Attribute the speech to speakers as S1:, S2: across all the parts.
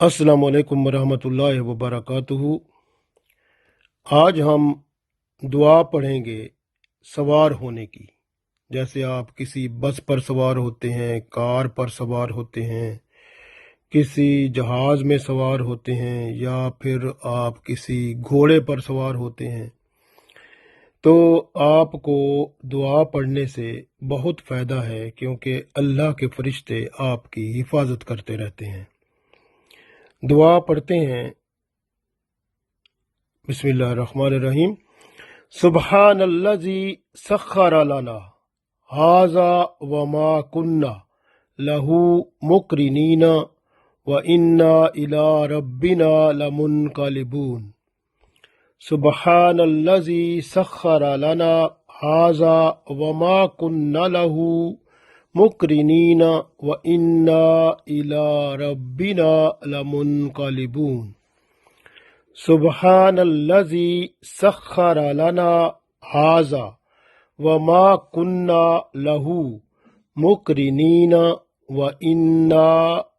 S1: अस्सलाम वालेकुम वरहमतुल्लाहि वबरकातुहू। आज हम दुआ पढ़ेंगे सवार होने की। जैसे आप किसी बस पर सवार होते हैं, कार पर सवार होते हैं, किसी जहाज में सवार होते हैं, या फिर आप किसी घोड़े पर सवार होते हैं, तो आपको दुआ पढ़ने से बहुत फ़ायदा है, क्योंकि अल्लाह के फरिश्ते आपकी हिफाजत करते रहते हैं। दुआ पढ़ते हैं। बिस्मिल्लाहिर्रहमानिर्रहीम। सुब्हानल्लज़ी सख्खर लना हाज़ा वमा कुन्ना लहू मुक़रिनीना व इन्ना इला रब्बिना लमुनक़लिबून। सुब्हानल्लज़ी सख्खर लना हाज़ा वमा कुन्ना लहू मुक़रिनीना व इन्ना इला रब्बिना लमुनक़लिबून। सुब्हानल्लज़ी सख्खर लना हाज़ा वमा कुन्ना लहू मुक़रिनीना व इन्ना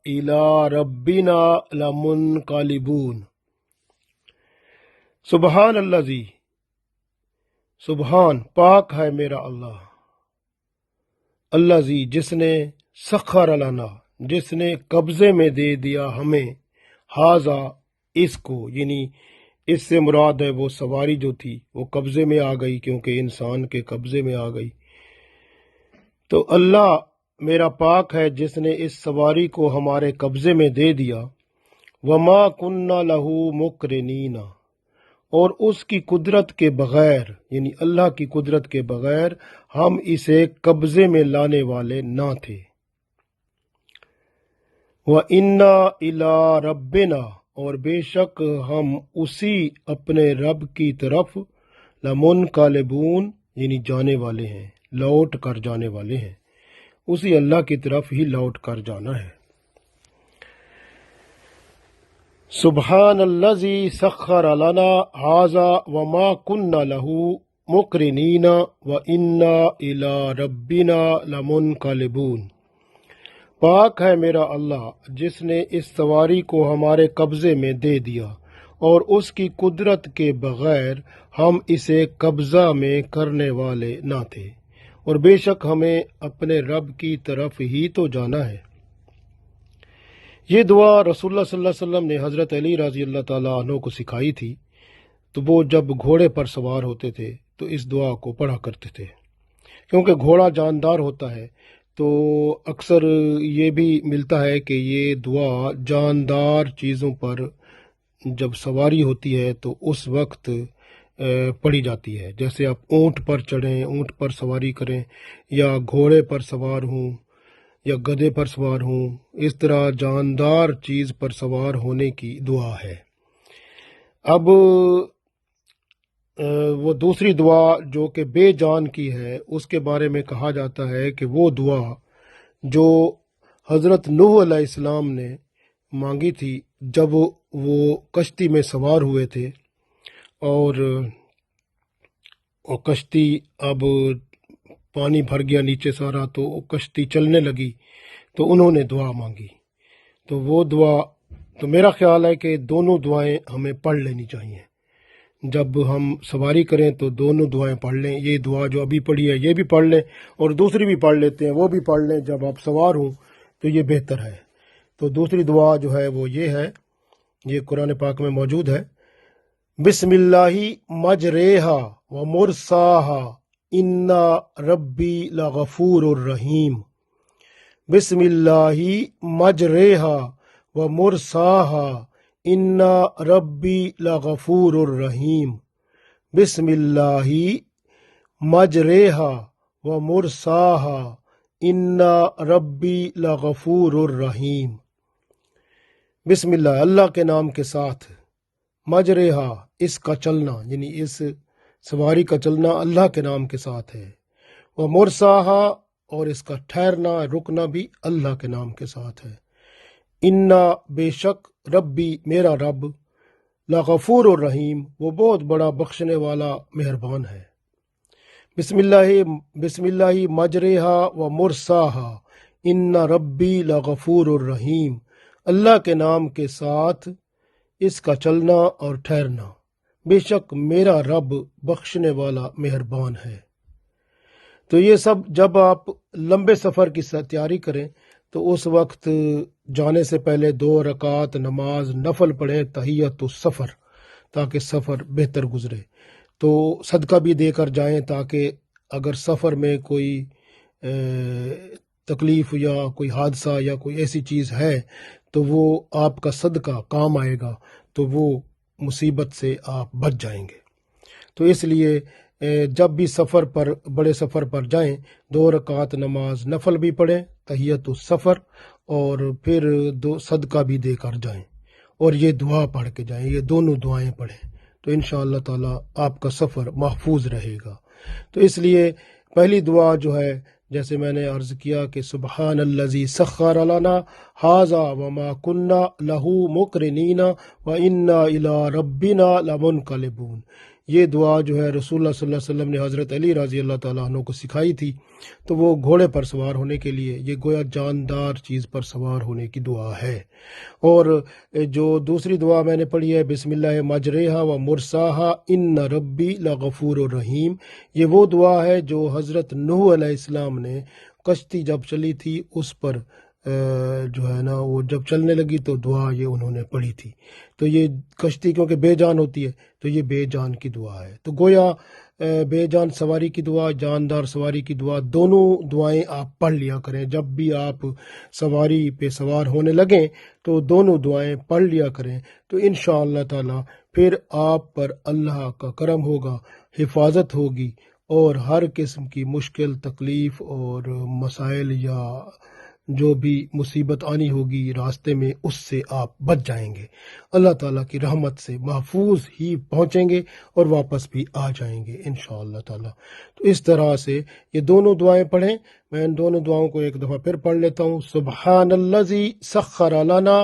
S1: इला रब्बिना लमुनक़लिबून। सुब्हानल्लज़ी, सुबहान पाक है मेरा अल्लाह, अल्लाज़ी जिसने सख्खर लना जिसने कब्ज़े में दे दिया हमें, हाज़ा इसको, यानी इससे मुराद है वो सवारी जो थी वो कब्ज़े में आ गई, क्योंकि इंसान के कब्ज़े में आ गई। तो अल्लाह मेरा पाक है जिसने इस सवारी को हमारे कब्ज़े में दे दिया। वमा कुन्ना लहू मुक़रिनीना, और उसकी कुदरत के बग़ैर, यानी अल्लाह की कुदरत के बग़ैर हम इसे कब्ज़े में लाने वाले ना थे। व इन्ना इला रब्बिना, और बेशक हम उसी अपने रब की तरफ लमुनक़लिबून, यानी जाने वाले हैं, लौट कर जाने वाले हैं, उसी अल्लाह की तरफ ही लौट कर जाना है। सुब्हानल्लज़ी सख्खर लना हाज़ा वमा कुन्ना लहू मुक़रिनीना व इन्ना इला रब्बिना लमुनक़लिबून। पाक है मेरा अल्लाह जिसने इस सवारी को हमारे कब्ज़े में दे दिया, और उसकी कुदरत के बग़ैर हम इसे कब्ज़ा में करने वाले ना थे, और बेशक हमें अपने रब की तरफ ही तो जाना है। ये दुआ रसूलुल्लाह सल्लल्लाहु अलैहि वसल्लम ने हज़रत अली रज़ी अल्लाह ताला अन्हु को सिखाई थी। तो वो जब घोड़े पर सवार होते थे तो इस दुआ को पढ़ा करते थे, क्योंकि घोड़ा जानदार होता है। तो अक्सर ये भी मिलता है कि ये दुआ जानदार चीज़ों पर जब सवारी होती है तो उस वक्त पढ़ी जाती है। जैसे आप ऊँट पर चढ़ें, ऊँट पर सवारी करें, या घोड़े पर सवार हों, या गधे पर सवार हों, इस तरह जानदार चीज़ पर सवार होने की दुआ है। अब वो दूसरी दुआ जो कि बेजान की है, उसके बारे में कहा जाता है कि वो दुआ जो हज़रत नूह अलैहिस्सलाम ने मांगी थी जब वो कश्ती में सवार हुए थे, और कश्ती अब पानी भर गया नीचे सारा, तो कश्ती चलने लगी, तो उन्होंने दुआ मांगी। तो वो दुआ, तो मेरा ख्याल है कि दोनों दुआएं हमें पढ़ लेनी चाहिए। जब हम सवारी करें तो दोनों दुआएं पढ़ लें। ये दुआ जो अभी पढ़ी है ये भी पढ़ लें, और दूसरी भी पढ़ लेते हैं, वो भी पढ़ लें जब आप सवार हों, तो ये बेहतर है। तो दूसरी दुआ जो है वो ये है, ये कुरान पाक में मौजूद है। बिस्मिल्लाहि मजरेहा व मुरसाहा इन्ना रब्बी लगफूरुर रहीम। बिस्मिल्लाहि मजरेहा व मुरसाहा इन्ना रब्बी लगफूरुर रहीम। बिस्मिल्लाहि मजरेहा व मुरसाहा इन्ना रब्बी लगफूरुर रहीम। बिस्मिल्लाह, अल्लाह के नाम के साथ, मजरेहा इसका चलना, यानी इस सवारी का चलना अल्लाह के नाम के साथ है, व मुरसाहा और इसका ठहरना रुकना भी अल्लाह के नाम के साथ है। इन्ना बेशक, रब्बी मेरा रब, लगफूर और रहीम वो बहुत बड़ा बख्शने वाला मेहरबान है। बिस्मिल्लाहि मजरेहा व मुरसाहा इन्ना रब्बी लगफूर और रहीम। اللہ کے نام کے ساتھ اس کا چلنا اور ٹھہرنا، بے شک میرا رب بخشنے والا مہربان ہے۔ تو یہ سب جب آپ لمبے سفر کی تیاری کریں تو اس وقت جانے سے پہلے 2 رکعت نماز نفل پڑھیں تحیۃ السفر، تاکہ سفر بہتر گزرے۔ تو صدقہ بھی دے کر جائیں، تاکہ اگر سفر میں کوئی تکلیف یا کوئی حادثہ یا کوئی ایسی چیز ہے تو وہ آپ کا صدقہ کام آئے گا، تو وہ مصیبت سے آپ بچ جائیں گے۔ تو اس لیے جب بھی سفر پر، بڑے سفر پر جائیں، 2 رکعت نماز نفل بھی پڑھیں تحیۃ السفر، اور پھر صدقہ بھی دے کر جائیں، اور یہ دعا پڑھ کے جائیں، یہ دونوں دعائیں پڑھیں، تو انشاءاللہ تعالی آپ کا سفر محفوظ رہے گا۔ تو اس لیے پہلی دعا جو ہے، جیسے میں نے عرض کیا کہ سبحان الذی سخر لنا ھذا وما کنا لہ مقرنین وانا الی ربنا لمنقلبون، یہ دعا جو ہے رسول اللہ صلی اللہ علیہ وسلم نے حضرت علی رضی اللہ تعالیٰ عنہ کو سکھائی تھی۔ تو وہ گھوڑے پر سوار ہونے کے لیے، یہ گویا جاندار چیز پر سوار ہونے کی دعا ہے۔ اور جو دوسری دعا میں نے پڑھی ہے، بسم اللہ مجریہا و مرساہا ان ربی لغفور الرحیم، یہ وہ دعا ہے جو حضرت نوح علیہ السلام نے کشتی جب چلی تھی اس پر جو ہے نا، وہ جب چلنے لگی تو دعا یہ انہوں نے پڑھی تھی۔ تو یہ کشتی کیونکہ بے جان ہوتی ہے تو یہ بے جان کی دعا ہے۔ تو گویا بے جان سواری کی دعا، جاندار سواری کی دعا، دونوں دعائیں آپ پڑھ لیا کریں۔ جب بھی آپ سواری پہ سوار ہونے لگیں تو دونوں دعائیں پڑھ لیا کریں، تو انشاءاللہ تعالی پھر آپ پر اللہ کا کرم ہوگا، حفاظت ہوگی، اور ہر قسم کی مشکل، تکلیف اور مسائل یا جو بھی مصیبت آنی ہوگی راستے میں، اس سے آپ بچ جائیں گے، اللہ تعالیٰ کی رحمت سے محفوظ ہی پہنچیں گے اور واپس بھی آ جائیں گے انشاءاللہ تعالیٰ۔ تو اس طرح سے یہ دونوں دعائیں پڑھیں۔ میں ان دونوں دعاؤں کو ایک دفعہ پھر پڑھ لیتا ہوں۔ سبحان الذی سخر لنا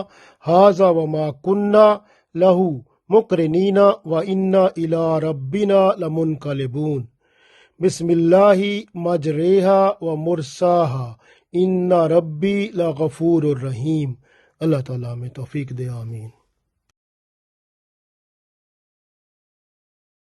S1: ھذا وما کنا لہ مقرنین وانا الی ربنا لمنقلبون، بسم اللہ مجریہا و مرساہا ان ربی لغفور الرحیم۔ اللہ تعالیٰ ہمیں توفیق دے، آمین۔